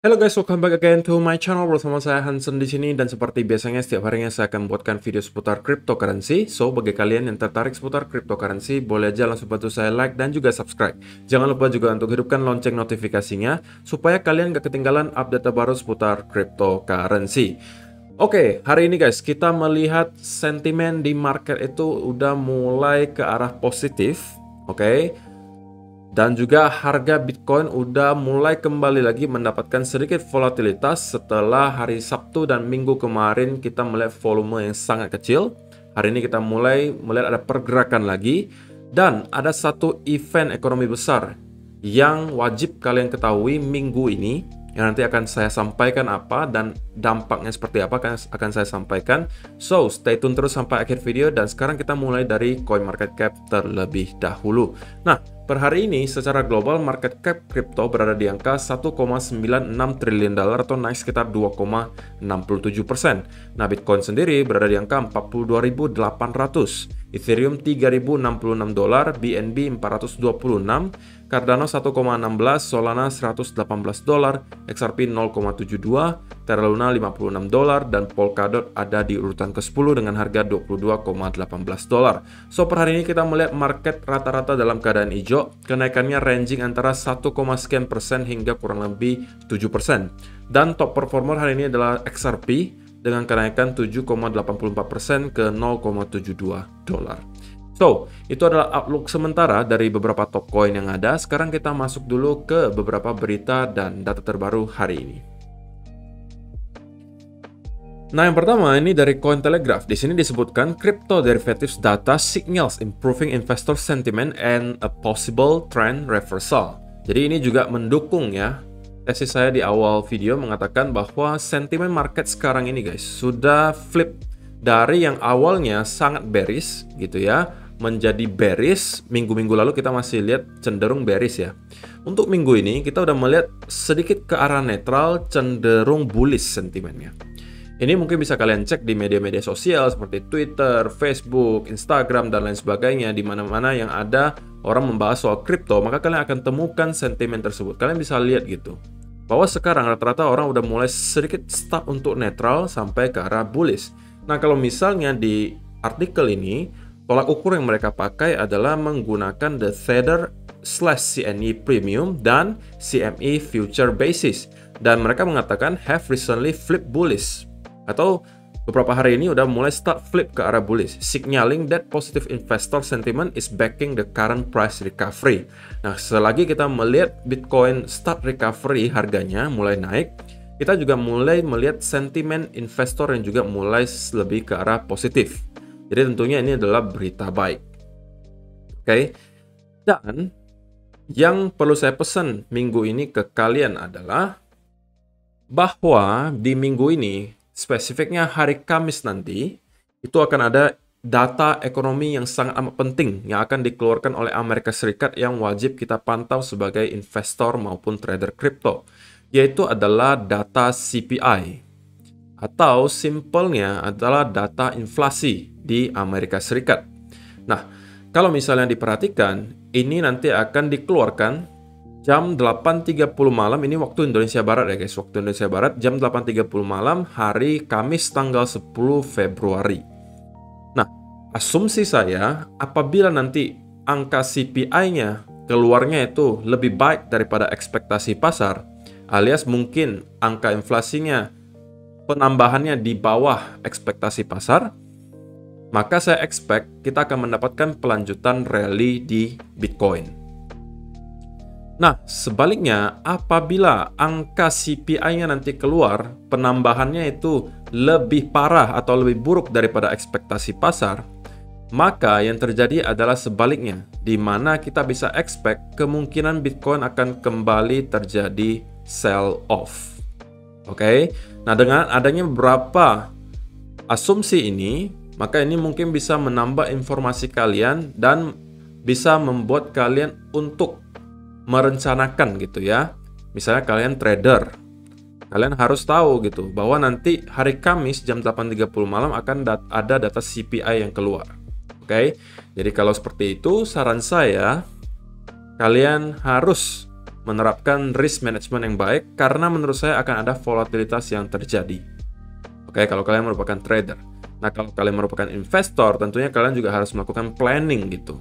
Halo guys, welcome back again to my channel. Bersama saya Hansen di sini, dan seperti biasanya setiap harinya saya akan buatkan video seputar cryptocurrency. So, bagi kalian yang tertarik seputar cryptocurrency, boleh aja langsung bantu saya like dan juga subscribe. Jangan lupa juga untuk hidupkan lonceng notifikasinya supaya kalian gak ketinggalan update terbaru seputar cryptocurrency. Oke, hari ini guys, kita melihat sentimen di market itu udah mulai ke arah positif. Oke. Dan juga harga Bitcoin udah mulai kembali lagi mendapatkan sedikit volatilitas setelah hari Sabtu dan Minggu kemarin kita melihat volume yang sangat kecil. Hari ini kita mulai melihat ada pergerakan lagi. Dan ada satu event ekonomi besar yang wajib kalian ketahui minggu ini, yang nanti akan saya sampaikan apa dan dampaknya seperti apa akan saya sampaikan. So, stay tune terus sampai akhir video, dan sekarang kita mulai dari CoinMarketCap terlebih dahulu. Nah, per hari ini secara global market cap crypto berada di angka 1,96 triliun dolar atau naik sekitar 2,67%. Nah, Bitcoin sendiri berada di angka 42.800, Ethereum 3.066 dolar, BNB 426, Cardano 1,16, Solana 118 dolar, XRP 0,72, Terra Luna 56 dolar, dan Polkadot ada di urutan ke-10 dengan harga 22,18 dolar. So, per hari ini kita melihat market rata-rata dalam keadaan hijau. Kenaikannya ranging antara 1,sekian% hingga kurang lebih 7%. Dan top performer hari ini adalah XRP dengan kenaikan 7,84% ke 0,72 dolar. So, itu adalah outlook sementara dari beberapa top coin yang ada. Sekarang kita masuk dulu ke beberapa berita dan data terbaru hari ini. Nah, yang pertama ini dari Cointelegraph. Di sini disebutkan crypto derivatives data signals improving investor sentiment and a possible trend reversal. Jadi ini juga mendukung ya tesis saya di awal video mengatakan bahwa sentimen market sekarang ini guys sudah flip dari yang awalnya sangat bearish gitu ya menjadi bearish. Minggu-minggu lalu kita masih lihat cenderung bearish ya. Untuk minggu ini kita udah melihat sedikit ke arah netral, cenderung bullish sentimennya. Ini mungkin bisa kalian cek di media-media sosial seperti Twitter, Facebook, Instagram, dan lain sebagainya. Di mana-mana yang ada orang membahas soal kripto, maka kalian akan temukan sentimen tersebut. Kalian bisa lihat gitu, bahwa sekarang rata-rata orang udah mulai sedikit stuck untuk netral sampai ke arah bullish. Nah, kalau misalnya di artikel ini, tolak ukur yang mereka pakai adalah menggunakan the Tether/CME Premium dan CME Future Basis. Dan mereka mengatakan have recently flipped bullish, atau beberapa hari ini udah mulai start flip ke arah bullish, signaling that positive investor sentiment is backing the current price recovery. Nah, selagi kita melihat Bitcoin start recovery, harganya mulai naik, kita juga mulai melihat sentimen investor yang juga mulai lebih ke arah positif. Jadi tentunya ini adalah berita baik. Oke. Dan yang perlu saya pesan minggu ini ke kalian adalah bahwa di minggu ini, spesifiknya hari Kamis nanti, itu akan ada data ekonomi yang sangat amat penting yang akan dikeluarkan oleh Amerika Serikat yang wajib kita pantau sebagai investor maupun trader kripto, yaitu adalah data CPI, atau simpelnya adalah data inflasi di Amerika Serikat. Nah, kalau misalnya diperhatikan, ini nanti akan dikeluarkan jam 8.30 malam, ini waktu Indonesia Barat ya guys, waktu Indonesia Barat jam 8.30 malam hari Kamis tanggal 10 Februari. Nah, asumsi saya apabila nanti angka CPI-nya keluarnya itu lebih baik daripada ekspektasi pasar, alias mungkin angka inflasinya penambahannya di bawah ekspektasi pasar, maka saya expect kita akan mendapatkan pelanjutan rally di Bitcoin. Nah, sebaliknya, apabila angka CPI-nya nanti keluar, penambahannya itu lebih parah atau lebih buruk daripada ekspektasi pasar, maka yang terjadi adalah sebaliknya, di mana kita bisa expect kemungkinan Bitcoin akan kembali terjadi sell off. Oke? Nah, dengan adanya beberapa asumsi ini, maka ini mungkin bisa menambah informasi kalian dan bisa membuat kalian untuk merencanakan gitu ya. Misalnya kalian trader, kalian harus tahu gitu bahwa nanti hari Kamis jam 8.30 malam akan ada data CPI yang keluar. Oke. Jadi kalau seperti itu, saran saya kalian harus menerapkan risk management yang baik karena menurut saya akan ada volatilitas yang terjadi. Oke, kalau kalian merupakan trader. Nah, kalau kalian merupakan investor, tentunya kalian juga harus melakukan planning gitu.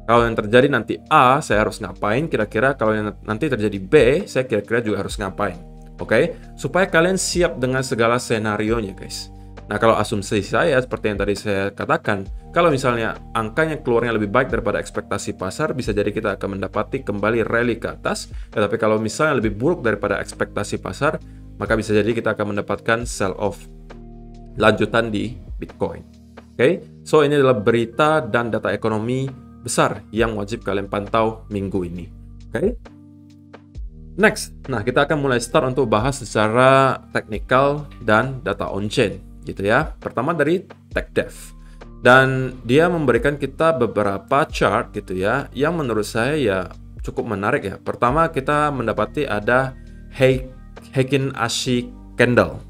Kalau yang terjadi nanti A, saya harus ngapain kira-kira, kalau yang nanti terjadi B, saya kira-kira juga harus ngapain. Oke, supaya kalian siap dengan segala senarionya, guys. Nah, kalau asumsi saya seperti yang tadi saya katakan, kalau misalnya angkanya keluarnya lebih baik daripada ekspektasi pasar, bisa jadi kita akan mendapati kembali rally ke atas. Tetapi kalau misalnya lebih buruk daripada ekspektasi pasar, maka bisa jadi kita akan mendapatkan sell off lanjutan di Bitcoin. Oke, so ini adalah berita dan data ekonomi besar yang wajib kalian pantau minggu ini. Oke. Next, nah kita akan mulai start untuk bahas secara teknikal dan data on-chain gitu ya. Pertama dari TechDev. Dan dia memberikan kita beberapa chart gitu ya, yang menurut saya ya cukup menarik ya. Pertama kita mendapati ada Heikin Ashi Candle.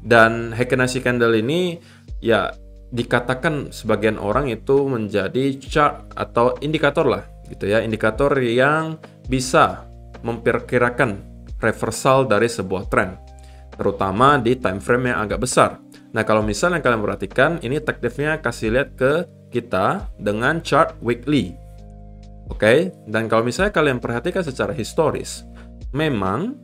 Dan Heikin Ashi Candle ini ya dikatakan sebagian orang itu menjadi chart atau indikator lah gitu ya, indikator yang bisa memperkirakan reversal dari sebuah tren, terutama di time frame yang agak besar. Nah, kalau misalnya kalian perhatikan, ini TechDev-nya kasih lihat ke kita dengan chart weekly. Oke, dan kalau misalnya kalian perhatikan secara historis, memang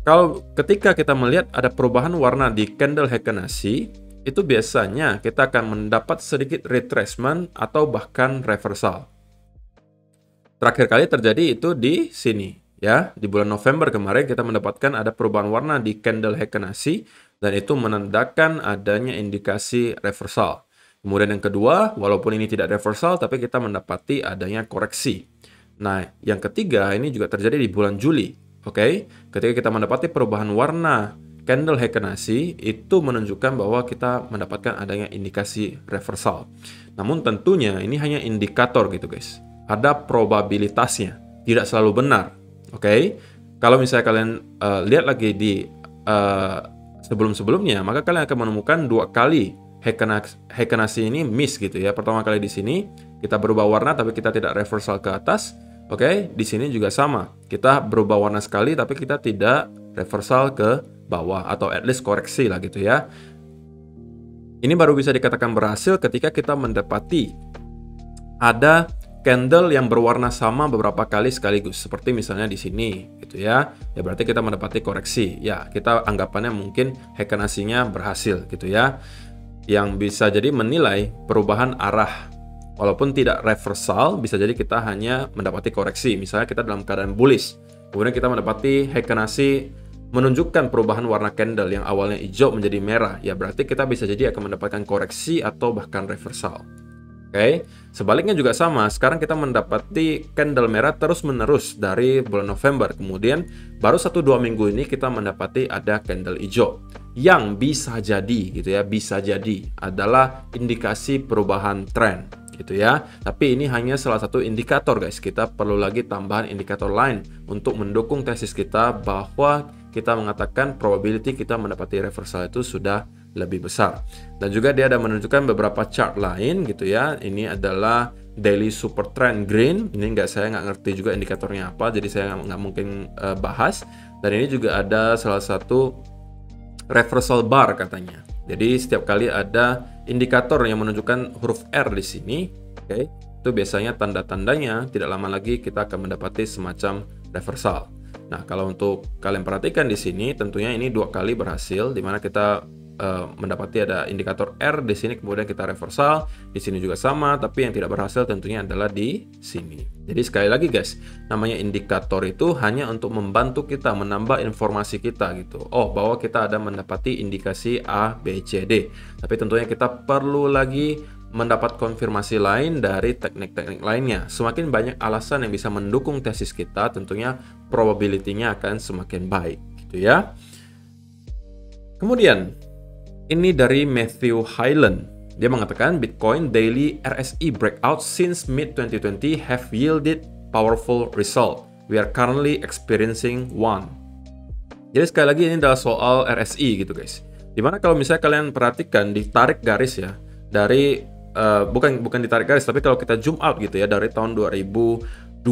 kalau ketika kita melihat ada perubahan warna di candle Heikin Ashi, itu biasanya kita akan mendapat sedikit retracement atau bahkan reversal. Terakhir kali terjadi itu di sini ya, di bulan November kemarin kita mendapatkan ada perubahan warna di candle Heikin Ashi dan itu menandakan adanya indikasi reversal. Kemudian yang kedua, walaupun ini tidak reversal tapi kita mendapati adanya koreksi. Nah, yang ketiga ini juga terjadi di bulan Juli. Oke, ketika kita mendapati perubahan warna candle Heikin Ashi itu menunjukkan bahwa kita mendapatkan adanya indikasi reversal. Namun tentunya ini hanya indikator gitu guys. Ada probabilitasnya, tidak selalu benar. Oke, kalau misalnya kalian lihat lagi di sebelum-sebelumnya, maka kalian akan menemukan dua kali Heikin Ashi ini miss gitu ya. Pertama kali di sini kita berubah warna tapi kita tidak reversal ke atas. Oke, di sini juga sama. Kita berubah warna sekali tapi kita tidak reversal ke bawah atau at least koreksi lah gitu ya. Ini baru bisa dikatakan berhasil ketika kita mendapati ada candle yang berwarna sama beberapa kali sekaligus, seperti misalnya di sini gitu ya. Ya berarti kita mendapati koreksi. Ya, kita anggapannya mungkin Heikin Ashi-nya berhasil gitu ya. Yang bisa jadi menilai perubahan arah. Walaupun tidak reversal, bisa jadi kita hanya mendapati koreksi. Misalnya kita dalam keadaan bullish, kemudian kita mendapati Heikin Ashi menunjukkan perubahan warna candle yang awalnya hijau menjadi merah, ya berarti kita bisa jadi akan mendapatkan koreksi atau bahkan reversal. Oke, sebaliknya juga sama. Sekarang kita mendapati candle merah terus-menerus dari bulan November, kemudian baru 1-2 minggu ini kita mendapati ada candle hijau yang bisa jadi gitu ya, bisa jadi adalah indikasi perubahan tren gitu ya. Tapi ini hanya salah satu indikator guys. Kita perlu lagi tambahan indikator lain untuk mendukung tesis kita bahwa kita mengatakan probability kita mendapati reversal itu sudah lebih besar. Dan juga dia ada menunjukkan beberapa chart lain gitu ya. Ini adalah daily super trend green. Ini saya nggak ngerti juga indikatornya apa, jadi saya nggak mungkin bahas. Dan ini juga ada salah satu reversal bar katanya. Jadi setiap kali ada indikator yang menunjukkan huruf R di sini, oke, itu biasanya tanda-tandanya tidak lama lagi kita akan mendapati semacam reversal. Nah, kalau untuk kalian perhatikan di sini, tentunya ini 2 kali berhasil, di mana kita mendapati ada indikator R di sini, kemudian kita reversal. Di sini juga sama, tapi yang tidak berhasil tentunya adalah di sini. Jadi sekali lagi guys, namanya indikator itu hanya untuk membantu kita menambah informasi kita gitu. Oh, bahwa kita ada mendapati indikasi A, B, C, D. Tapi tentunya kita perlu lagi mendapat konfirmasi lain dari teknik-teknik lainnya. Semakin banyak alasan yang bisa mendukung tesis kita, tentunya probability-nya akan semakin baik gitu ya. Kemudian ini dari Matthew Hyland. Dia mengatakan Bitcoin daily RSI breakout since mid-2020 have yielded powerful result. We are currently experiencing one. Jadi sekali lagi ini adalah soal RSI gitu guys. Dimana kalau misalnya kalian perhatikan ditarik garis ya dari bukan ditarik garis, tapi kalau kita zoom out gitu ya dari tahun 2017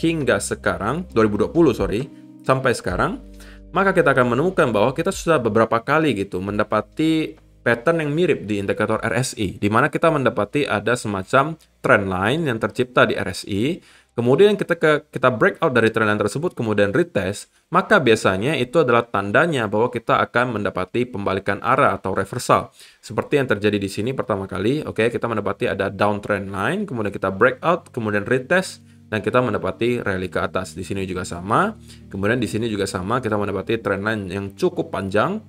hingga sekarang, 2020 sorry, sampai sekarang, maka kita akan menemukan bahwa kita sudah beberapa kali gitu mendapati pattern yang mirip di indikator RSI, di mana kita mendapati ada semacam trend line yang tercipta di RSI. Kemudian kita breakout dari trend line tersebut, kemudian retest, maka biasanya itu adalah tandanya bahwa kita akan mendapati pembalikan arah atau reversal. Seperti yang terjadi di sini pertama kali, oke, kita mendapati ada downtrend line, kemudian kita breakout, kemudian retest, dan kita mendapati rally ke atas. Di sini juga sama, kemudian di sini juga sama, kita mendapati trend line yang cukup panjang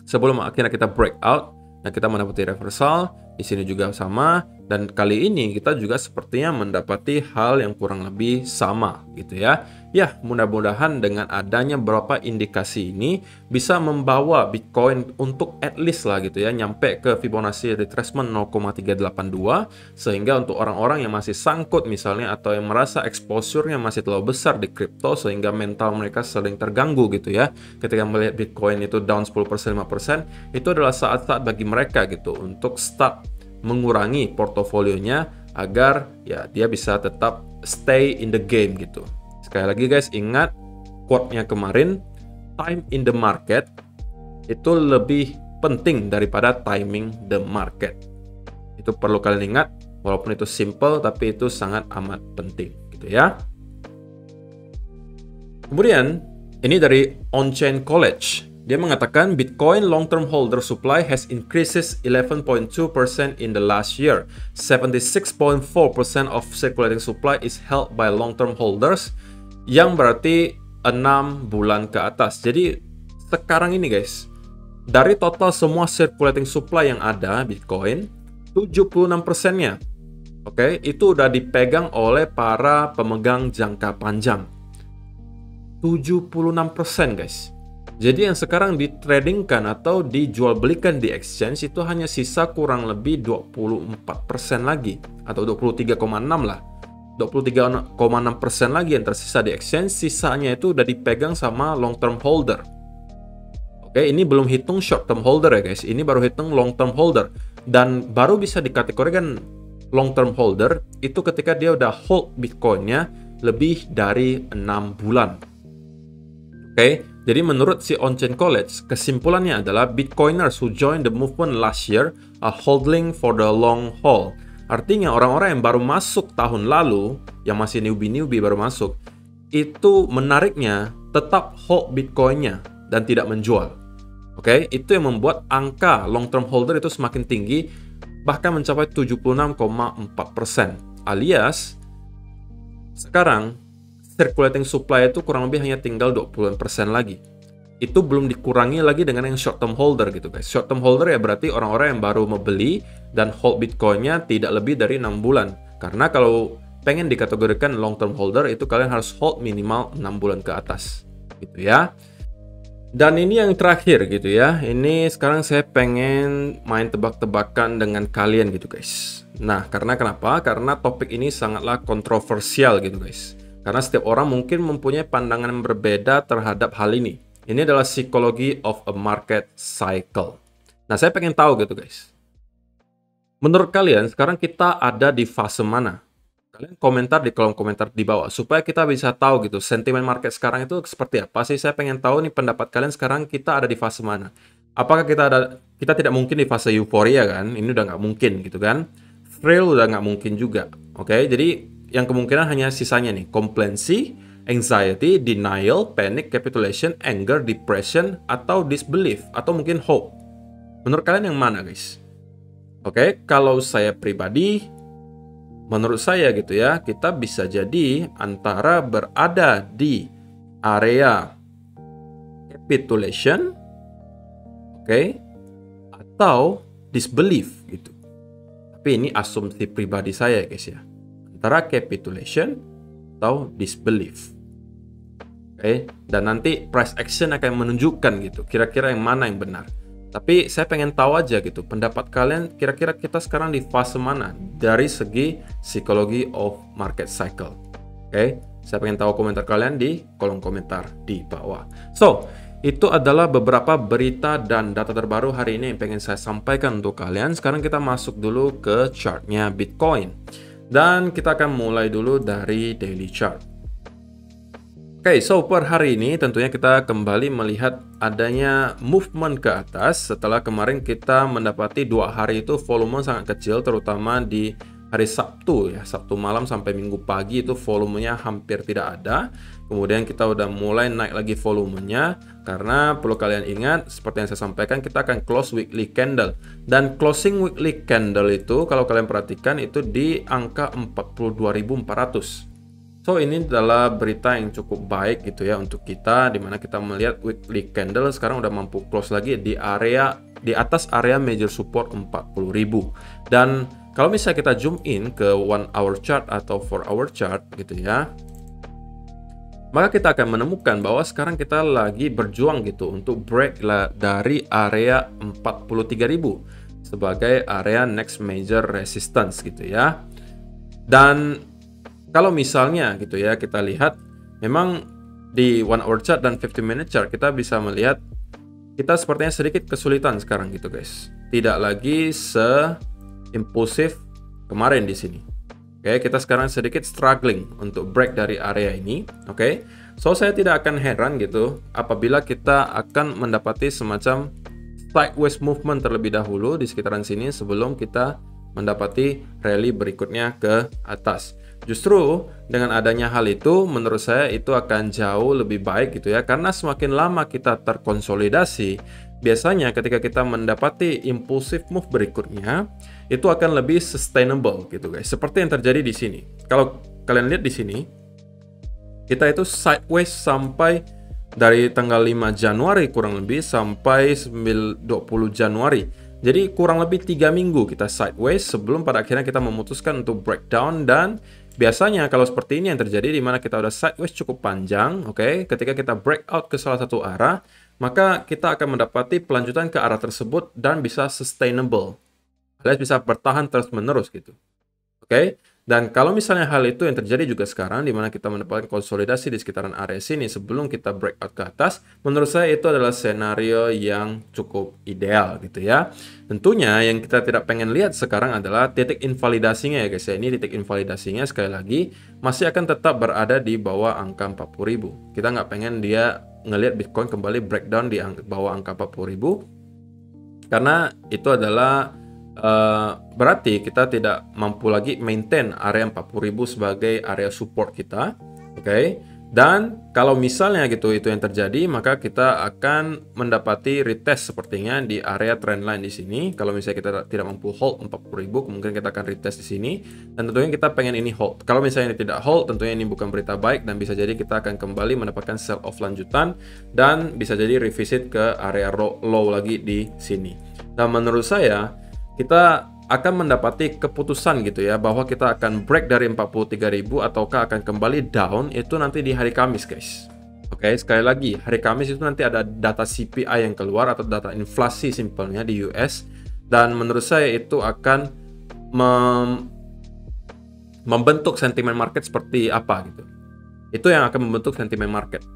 sebelum akhirnya kita breakout, dan kita mendapati reversal. Di sini juga sama, dan kali ini kita juga sepertinya mendapati hal yang kurang lebih sama gitu ya. Ya, mudah-mudahan dengan adanya beberapa indikasi ini bisa membawa Bitcoin untuk at least lah gitu ya, nyampe ke Fibonacci retracement 0,382, sehingga untuk orang-orang yang masih sangkut misalnya, atau yang merasa exposure-nya masih terlalu besar di kripto sehingga mental mereka sering terganggu gitu ya, ketika melihat Bitcoin itu down 10%, 5%, itu adalah saat-saat bagi mereka gitu untuk start mengurangi portofolionya agar ya dia bisa tetap stay in the game gitu. Sekali lagi guys, ingat quote-nya kemarin, time in the market itu lebih penting daripada timing the market. Itu perlu kalian ingat, walaupun itu simple tapi itu sangat amat penting gitu ya. Kemudian ini dari On-Chain College. Dia mengatakan Bitcoin long-term holder supply has increases 11.2% in the last year. 76.4% of circulating supply is held by long-term holders, yang berarti 6 bulan ke atas. Jadi sekarang ini guys, dari total semua circulating supply yang ada Bitcoin, 76%-nya oke, itu udah dipegang oleh para pemegang jangka panjang. 76% guys. Jadi yang sekarang ditradingkan atau dijual belikan di exchange itu hanya sisa kurang lebih 24% lagi, atau 23,6 lah. 23,6% lagi yang tersisa di exchange, sisanya itu udah dipegang sama long term holder. Oke, ini belum hitung short term holder ya guys, ini baru hitung long term holder. Dan baru bisa dikategorikan long term holder itu ketika dia udah hold Bitcoinnya lebih dari 6 bulan. Oke, jadi menurut si On-Chain College, kesimpulannya adalah Bitcoiners who joined the movement last year are holding for the long haul. Artinya orang-orang yang baru masuk tahun lalu, yang masih newbie baru masuk, itu menariknya tetap hold Bitcoinnya dan tidak menjual. Oke, itu yang membuat angka long term holder itu semakin tinggi, bahkan mencapai 76,4%. Alias, sekarang circulating supply itu kurang lebih hanya tinggal 20% lagi. Itu belum dikurangi lagi dengan yang short term holder gitu guys. Short term holder ya berarti orang-orang yang baru membeli dan hold Bitcoinnya tidak lebih dari 6 bulan. Karena kalau pengen dikategorikan long term holder itu kalian harus hold minimal 6 bulan ke atas gitu ya. Dan ini yang terakhir gitu ya. Ini sekarang saya pengen main tebak-tebakan dengan kalian gitu guys. Nah, karena kenapa? Karena topik ini sangatlah kontroversial gitu guys. Karena setiap orang mungkin mempunyai pandangan yang berbeda terhadap hal ini. Ini adalah psikologi of a market cycle. Nah, saya pengen tahu gitu guys. Menurut kalian, sekarang kita ada di fase mana? Kalian komentar di kolom komentar di bawah. Supaya kita bisa tahu gitu, sentimen market sekarang itu seperti apa sih? Saya pengen tahu nih pendapat kalian sekarang kita ada di fase mana? Apakah kita tidak mungkin di fase euforia kan? Ini udah nggak mungkin gitu kan? Thrill udah nggak mungkin juga. Oke, jadi yang kemungkinan hanya sisanya nih, complacency, anxiety, denial, panic, capitulation, anger, depression, atau disbelief, atau mungkin hope. Menurut kalian yang mana guys? Oke, kalau saya pribadi, menurut saya gitu ya, kita bisa jadi antara berada di area capitulation, oke, atau disbelief gitu. Tapi ini asumsi pribadi saya guys ya. Antara capitulation atau disbelief. Oke, dan nanti price action akan menunjukkan gitu, kira-kira yang mana yang benar. Tapi saya pengen tahu aja gitu, pendapat kalian kira-kira kita sekarang di fase mana dari segi psikologi of market cycle. Oke, saya pengen tahu komentar kalian di kolom komentar di bawah. So, itu adalah beberapa berita dan data terbaru hari ini yang pengen saya sampaikan untuk kalian. Sekarang kita masuk dulu ke chartnya Bitcoin. Dan kita akan mulai dulu dari daily chart. Oke, so per hari ini tentunya kita kembali melihat adanya movement ke atas setelah kemarin kita mendapati 2 hari itu volume sangat kecil, terutama di hari Sabtu ya, Sabtu malam sampai Minggu pagi itu volumenya hampir tidak ada. Kemudian kita udah mulai naik lagi volumenya karena perlu kalian ingat seperti yang saya sampaikan, kita akan close weekly candle, dan closing weekly candle itu kalau kalian perhatikan itu di angka 42.400. So ini adalah berita yang cukup baik gitu ya untuk kita, dimana kita melihat weekly candle sekarang udah mampu close lagi di atas area major support 40.000. Dan kalau misalnya kita zoom in ke 1 hour chart atau 4 hour chart gitu ya, maka kita akan menemukan bahwa sekarang kita lagi berjuang gitu untuk break dari area 43.000 sebagai area next major resistance gitu ya. Dan kalau misalnya gitu ya, kita lihat memang di 1 hour chart dan 50 minute chart kita bisa melihat kita sepertinya sedikit kesulitan sekarang gitu guys. Tidak lagi se-impulsif kemarin di sini. Oke, kita sekarang sedikit struggling untuk break dari area ini. Oke, so saya tidak akan heran gitu apabila kita akan mendapati semacam sideways movement terlebih dahulu di sekitaran sini sebelum kita mendapati rally berikutnya ke atas. Justru dengan adanya hal itu, menurut saya itu akan jauh lebih baik gitu ya, karena semakin lama kita terkonsolidasi, biasanya ketika kita mendapati impulsive move berikutnya, itu akan lebih sustainable gitu guys. Seperti yang terjadi di sini. Kalau kalian lihat di sini, kita itu sideways sampai dari tanggal 5 Januari kurang lebih sampai 20 Januari. Jadi kurang lebih 3 minggu kita sideways sebelum pada akhirnya kita memutuskan untuk breakdown. Dan biasanya kalau seperti ini yang terjadi, di mana kita udah sideways cukup panjang, oke, ketika kita breakout ke salah satu arah, maka kita akan mendapati pelanjutan ke arah tersebut dan bisa sustainable, alias bisa bertahan terus-menerus gitu. Oke. Dan kalau misalnya hal itu yang terjadi juga sekarang, di mana kita mendapatkan konsolidasi di sekitaran area sini sebelum kita breakout ke atas, menurut saya itu adalah skenario yang cukup ideal gitu ya. Tentunya yang kita tidak pengen lihat sekarang adalah titik invalidasinya ya guys ya. Ini titik invalidasinya sekali lagi masih akan tetap berada di bawah angka 40.000. Kita nggak pengen dia ngelihat Bitcoin kembali breakdown di bawah angka 40.000, karena itu adalah berarti kita tidak mampu lagi maintain area 40.000 sebagai area support kita. Oke. Dan kalau misalnya gitu itu yang terjadi, maka kita akan mendapati retest sepertinya di area trendline di sini. Kalau misalnya kita tidak mampu hold 40.000, kemungkinan kita akan retest di sini, dan tentunya kita pengen ini hold. Kalau misalnya ini tidak hold, tentunya ini bukan berita baik dan bisa jadi kita akan kembali mendapatkan sell off lanjutan dan bisa jadi revisit ke area low lagi di sini. Dan menurut saya kita akan mendapati keputusan gitu ya, bahwa kita akan break dari 43.000 ataukah akan kembali down itu nanti di hari Kamis guys. Oke, sekali lagi hari Kamis itu nanti ada data CPI yang keluar atau data inflasi simpelnya di US, dan menurut saya itu akan membentuk sentimen market seperti apa gitu. Itu yang akan membentuk sentimen market.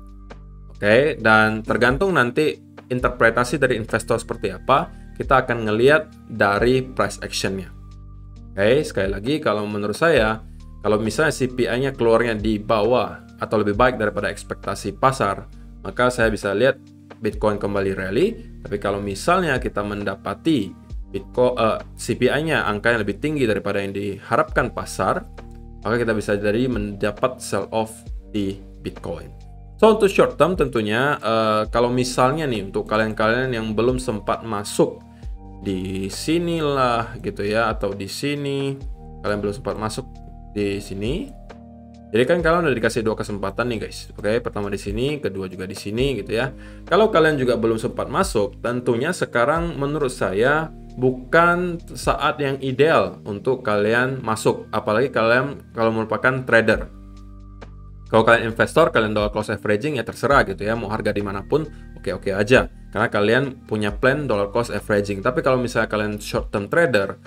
Oke, dan tergantung nanti interpretasi dari investor seperti apa, kita akan ngelihat dari price actionnya. Oke, sekali lagi kalau menurut saya, kalau misalnya CPI-nya keluarnya di bawah atau lebih baik daripada ekspektasi pasar, maka saya bisa lihat Bitcoin kembali rally. Tapi kalau misalnya kita mendapati Bitcoin CPI-nya angka yang lebih tinggi daripada yang diharapkan pasar, maka kita bisa jadi mendapat sell off di Bitcoin. So untuk short term tentunya kalau misalnya nih untuk kalian-kalian yang belum sempat masuk di sinilah gitu ya, atau di sini kalian belum sempat masuk di sini, jadi kan kalian udah dikasih 2 kesempatan nih guys. Oke, pertama di sini, kedua juga di sini gitu ya. Kalau kalian juga belum sempat masuk, tentunya sekarang menurut saya bukan saat yang ideal untuk kalian masuk, apalagi kalian kalau merupakan trader. Kalau kalian investor, kalian dollar cost averaging ya terserah gitu ya, mau harga dimanapun oke-oke aja, karena kalian punya plan dollar cost averaging. Tapi kalau misalnya kalian short term trader,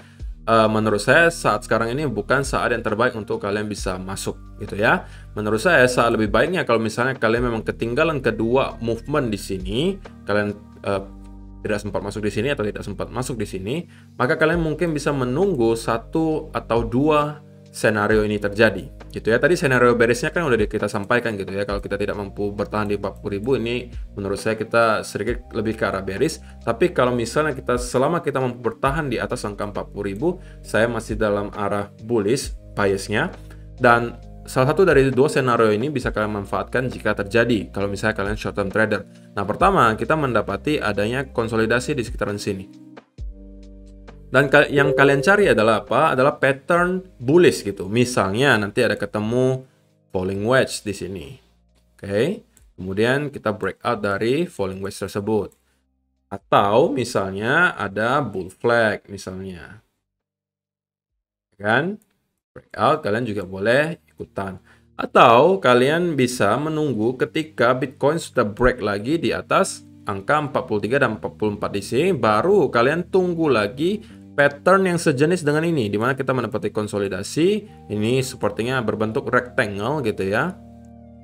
menurut saya saat sekarang ini bukan saat yang terbaik untuk kalian bisa masuk gitu ya. Menurut saya saat lebih baiknya kalau misalnya kalian memang ketinggalan kedua movement di sini, kalian tidak sempat masuk di sini atau tidak sempat masuk di sini, maka kalian mungkin bisa menunggu 1 atau 2 senario ini terjadi gitu ya. Tadi senario beresnya kan udah kita sampaikan gitu ya. Kalau kita tidak mampu bertahan di 40.000, ini menurut saya kita sedikit lebih ke arah bearish. Tapi kalau misalnya selama kita mampu bertahan di atas angka 40.000, saya masih dalam arah bullish biasnya. Dan salah satu dari dua senario ini bisa kalian manfaatkan jika terjadi kalau misalnya kalian short term trader. Nah, pertama kita mendapati adanya konsolidasi di sekitaran sini. Dan yang kalian cari adalah apa? Adalah pattern bullish gitu. Misalnya nanti ada ketemu falling wedge di sini. Oke. Kemudian kita breakout dari falling wedge tersebut. Atau misalnya ada bull flag misalnya. Kan? Breakout kalian juga boleh ikutan. Atau kalian bisa menunggu ketika Bitcoin sudah break lagi di atas angka 43 dan 44 di sini, baru kalian tunggu lagi pattern yang sejenis dengan ini, dimana kita mendapati konsolidasi. Ini sepertinya berbentuk rectangle gitu ya,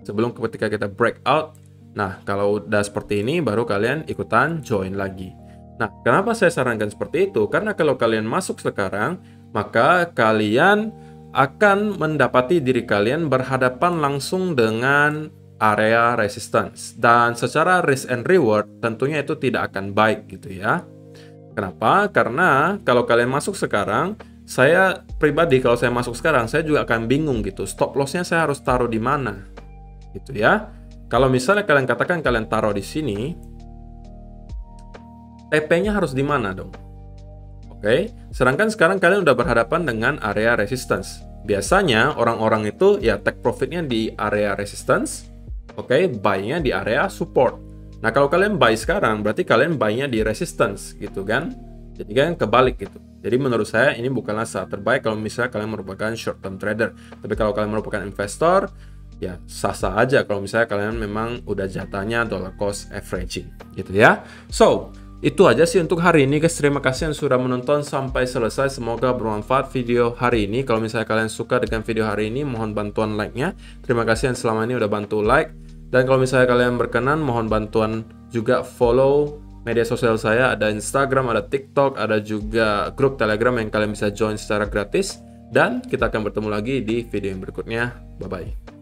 sebelum ketika kita breakout. Nah, kalau udah seperti ini baru kalian ikutan join lagi. Nah, kenapa saya sarankan seperti itu? Karena kalau kalian masuk sekarang, maka kalian akan mendapati diri kalian berhadapan langsung dengan area resistance. Dan secara risk and reward tentunya itu tidak akan baik gitu ya. Kenapa? Karena kalau kalian masuk sekarang, saya pribadi kalau saya masuk sekarang, saya juga akan bingung gitu. Stop lossnya saya harus taruh di mana? Gitu ya. Kalau misalnya kalian katakan kalian taruh di sini, TP-nya harus di mana dong? Oke, sedangkan sekarang kalian udah berhadapan dengan area resistance. Biasanya orang-orang itu ya take profitnya di area resistance, oke, buy-nya di area support. Nah, kalau kalian buy sekarang, berarti kalian buy-nya di resistance gitu kan? Jadi kan kebalik gitu. Jadi menurut saya ini bukanlah saat terbaik kalau misalnya kalian merupakan short term trader. Tapi kalau kalian merupakan investor, ya sah-sah aja kalau misalnya kalian memang udah jatahnya dollar cost averaging gitu ya. So, itu aja sih untuk hari ini guys. Terima kasih yang sudah menonton sampai selesai. Semoga bermanfaat video hari ini. Kalau misalnya kalian suka dengan video hari ini, mohon bantuan like-nya. Terima kasih yang selama ini udah bantu like. Dan kalau misalnya kalian berkenan, mohon bantuan juga follow media sosial saya. Ada Instagram, ada TikTok, ada juga grup Telegram yang kalian bisa join secara gratis. Dan kita akan bertemu lagi di video yang berikutnya. Bye-bye.